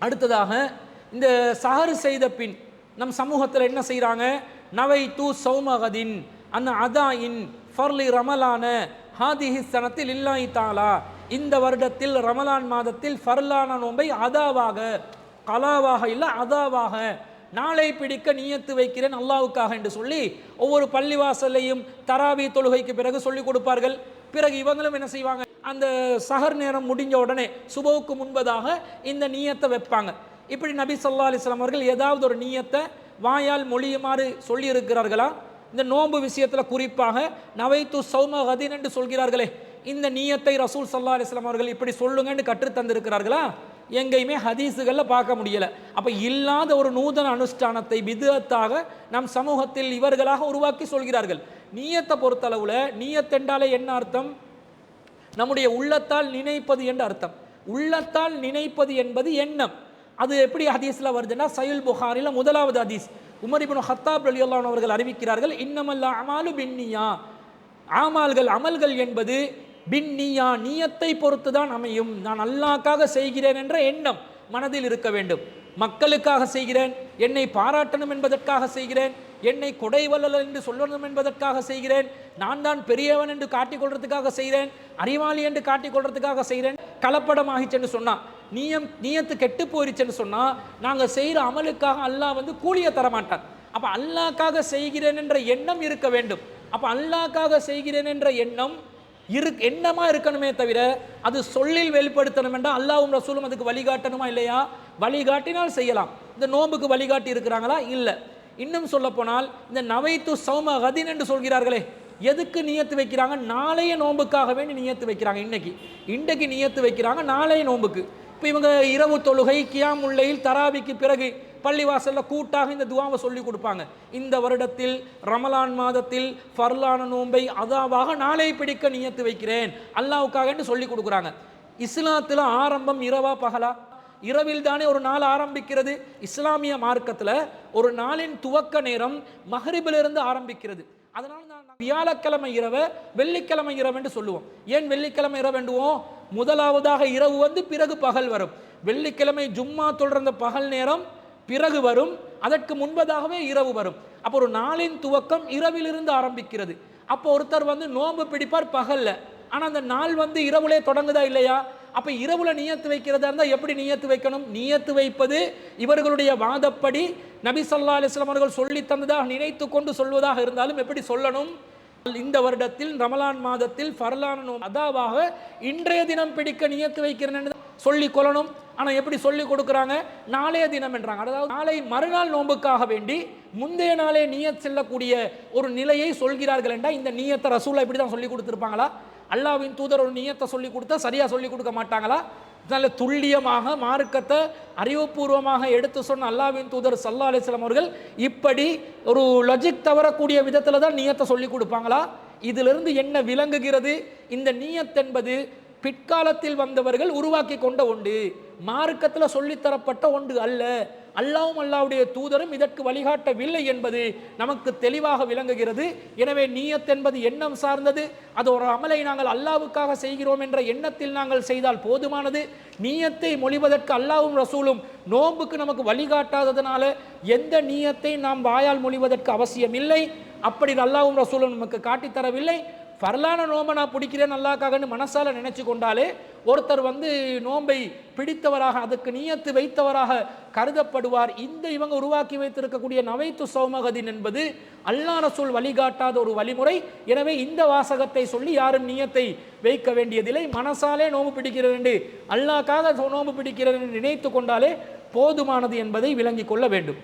அடுத்ததாக இந்த சஹர் செய்த பின் நம் சமூகத்தில் என்ன செய்கிறாங்க? நவை தூ சௌமகதின் அந்த அதாயின் ஃபர்லி ரமலான ஹாதிஹி சனத்தில் இல்லாஹி தாலா, இந்த வருடத்தில் ரமலான் மாதத்தில் ஃபர்லான நோன்பை அதாவாக, கலாவாக இல்லை அதாவாக நாளை பிடிக்க நியத்து வைக்கிறேன் அல்லாவுக்காக என்று சொல்லி ஒவ்வொரு பள்ளிவாசலையும் தராவி தொழுகைக்கு பிறகு சொல்லிக் கொடுப்பார்கள். பிறகு இவங்களும் என்ன செய்வாங்க? அந்த சஹர் நேரம் முடிஞ்ச உடனே சுபவுக்கு முன்பதாக இந்த நியத்தை வைப்பாங்க. இப்படி நபி ஸல்லல்லாஹு அலைஹி வஸல்லம் அவர்கள் ஏதாவது ஒரு நியத்தை வாயால் மொழியுமாறு சொல்லி இருக்கிறார்களா? இந்த நோன்பு விஷயத்தில் குறிப்பாக நவைத்து சௌம கதின் என்று சொல்கிறார்களே, இந்த நியத்தை ரசூல் ஸல்லல்லாஹு அலைஹி வஸல்லம் அவர்கள் இப்படி சொல்லுங்கன்னு கற்றுத்தந்திருக்கிறார்களா? எங்கேயுமே ஹதீஸுகளில் பார்க்க முடியலை. அப்போ இல்லாத ஒரு நூதன அனுஷ்டானத்தை பிதுஅத்தாக நம் சமூகத்தில் இவர்களாக உருவாக்கி சொல்கிறார்கள். நியத்தை பொறுத்தளவில் நியத் என்றாலே என்ன அர்த்தம்? நம்முடைய உள்ளத்தால் நினைப்பது என்று அர்த்தம். உள்ளத்தால் நினைப்பது என்பது எண்ணம். அது எப்படி ஹதீஸில் வருதுன்னா, சஹீஹ் புகாரியில் முதலாவது ஹதீஸ், உமர் இப்னு ஹத்தாப் ரலியல்லாஹு அன்ஹு அவர்கள் அறிவிக்கிறார்கள், இன்னமல் அமாலு பின்னியா, ஆமால்கள் அமல்கள் என்பது பின்னியா நியத்தை பொறுத்து தான் அமையும். நான் அல்லாஹ்க்காக செய்கிறேன் என்ற எண்ணம் மனதில் இருக்க வேண்டும். மக்களுக்காக செய்கிறேன், என்னை பாராட்டணும் என்பதற்காக செய்கிறேன், என்னை கொடைவல்லல் என்று சொல்லணும் என்பதற்காக செய்கிறேன், நான் தான் பெரியவன் என்று காட்டிக்கொள்றதுக்காக செய்கிறேன், அறிவாளி என்று காட்டிக்கொள்றதுக்காக செய்கிறேன், கலப்படமாகிச்சென்று சொன்னா, நியத்து கெட்டு போயிருச்சுன்னு சொன்னா நாங்கள் செய்கிற அமலுக்காக அல்லாஹ் கூலியை தரமாட்டான். அப்போ அல்லாஹ்க்காக செய்கிறேன் என்ற எண்ணம் இருக்க வேண்டும். அப்போ அல்லாஹ்க்காக செய்கிறேன் என்ற எண்ணம் எண்ணமா இருக்கணுமே தவிர அது சொல்லில் வெளிப்படுத்தணும் என்றால் அல்லாஹ்வும் ரசூலும் அதுக்கு வழிகாட்டணுமா இல்லையா? வழிகாட்டினால் செய்யலாம். இந்த நோன்புக்கு வழிகாட்டி இருக்கிறாங்களா? இல்லை. இன்னும் சொல்ல போனால் இந்த நவைத்து சௌம கதின் என்று சொல்கிறார்களே, எதுக்கு நியத்து வைக்கிறாங்க? நாளைய நோன்புக்காக வேண்டி நியத்து வைக்கிறாங்க. இன்றைக்கு நியத்து வைக்கிறாங்க நாளைய நோன்புக்கு. இப்போ இவங்க இரவு தொழுகை கியாமுல் லைல் தராவிக்கு பிறகு பள்ளிவாசலில் கூட்டாக இந்த துவாவை சொல்லி கொடுப்பாங்க. இந்த வருடத்தில் ரமலான் மாதத்தில் ஃபர்லான நோன்பை அதாவாக நாளை பிடிக்க நியத்து வைக்கிறேன் அல்லாஹ்வுக்காக சொல்லி கொடுக்குறாங்க. இஸ்லாத்தில் ஆரம்பம் இரவா பகலா? இரவில் தானே ஒரு நாள் ஆரம்பிக்கிறது. இஸ்லாமிய மார்க்கத்தில் ஒரு நாளின் துவக்க நேரம் மஹ்ரிபிலிருந்து ஆரம்பிக்கிறது. அதனால நான் வியாழக்கிழமை இரவு வெள்ளிக்கிழமை இரவு என்று சொல்லுவோம். ஏன் வெள்ளிக்கிழமை இரவு என்றுவோம்? முதலாவதாக இரவு பிறகு பகல் வரும். வெள்ளிக்கிழமை ஜும்மா தொழுற அந்த பகல் நேரம் பிறகு வரும், அதற்கு முன்பதாகவே இரவு வரும். அப்போ ஒரு நாளின் துவக்கம் இரவிலிருந்து ஆரம்பிக்கிறது. அப்போ ஒருத்தர் நோன்பு பிடிப்பார் பகல்ல, ஆனால் அந்த நாள் இரவுலே தொடங்குதா இல்லையா? அப்போ இரவுல நியத்து வைக்கிறதா இருந்தால் எப்படி நியத்து வைக்கணும்? நியத்து வைப்பது இவர்களுடைய வாதப்படி நபி ஸல்லல்லாஹு அலைஹி வஸல்லம் அவர்கள் சொல்லி தந்ததாக நினைத்து கொண்டு சொல்வதாக இருந்தாலும் எப்படி சொல்லணும்? இந்த வருடத்தில் ரமலான் மாதத்தில் ஃபர்லான நோன்பு அதாவாக இன்றைய தினம் பிடிக்க நியத்து வைக்கிறேன் சொல்லி கொள்ளணும். ஆனால் எப்படி சொல்லி கொடுக்குறாங்க? நாளைய தினம் என்றாங்க. அதாவது நாளை மறுநாள் நோன்புக்காக வேண்டி முந்தைய நாளே நியத் செல்லக்கூடிய ஒரு நிலையை சொல்கிறார்கள் என்றால் இந்த நியத்தை ரசூலா இப்படி தான் சொல்லி கொடுத்துருப்பாங்களா? அல்லாஹ்வின் தூதர் ஒரு நியத்தை சொல்லி கொடுத்தா சரியாக சொல்லி கொடுக்க மாட்டாங்களா? நல்ல துல்லியமாக மார்க்கத்தை அறிவுபூர்வமாக எடுத்து சொன்ன அல்லாஹ்வின் தூதர் ஸல்லல்லாஹு அலைஹி வஸல்லம் அவர்கள் இப்படி ஒரு லாஜிக் தவறக்கூடிய விதத்தில் தான் நியத்தை சொல்லி கொடுப்பாங்களா? இதிலிருந்து என்ன விளங்குகிறது? இந்த நியத் என்பது பிற்காலத்தில் வந்தவர்கள் உருவாக்கி கொண்ட ஒன்று, மார்க்கத்தில் சொல்லித்தரப்பட்ட ஒன்று அல்ல. அல்லாஹ்வும் அல்லாஹ்வுடைய தூதரும் இதற்கு வழிகாட்டவில்லை என்பது நமக்கு தெளிவாக விளங்குகிறது. எனவே நியத் என்பது எண்ணம் சார்ந்தது. அது ஒரு அமலை நாங்கள் அல்லாஹ்வுக்காக செய்கிறோம் என்ற எண்ணத்தில் நாங்கள் செய்தால் போதுமானது. நியத்தை மொழிவதற்கு அல்லாஹ்வும் ரசூலும் நோன்புக்கு நமக்கு வழிகாட்டாததனால எந்த நியத்தை நாம் வாயால் மொழிவதற்கு அவசியம் இல்லை. அப்படி அல்லாஹ்வும் ரசூலும் நமக்கு காட்டித்தரவில்லை. ஃபர்லான நோம்பை நான் பிடிக்கிறேன் அல்லாஹ்க்காகன்னு மனசால நினைச்சு கொண்டாலே ஒருத்தர் நோன்பை பிடித்தவராக அதுக்கு நியத்து வைத்தவராக கருதப்படுவார். இவங்க உருவாக்கி வைத்திருக்கக்கூடிய நவைத்து சௌமகதின் என்பது அல்லாஹ் ரசூல் வழிகாட்டாத ஒரு வழிமுறை. எனவே இந்த வாசகத்தை சொல்லி யாரும் நியத்தை வைக்க வேண்டியதில்லை. மனசாலே நோன்பு பிடிக்கிறது என்று அல்லாஹ்க்காக நோன்பு பிடிக்கிறது என்று நினைத்து கொண்டாலே போதுமானது என்பதை விளங்கிக் கொள்ள வேண்டும்.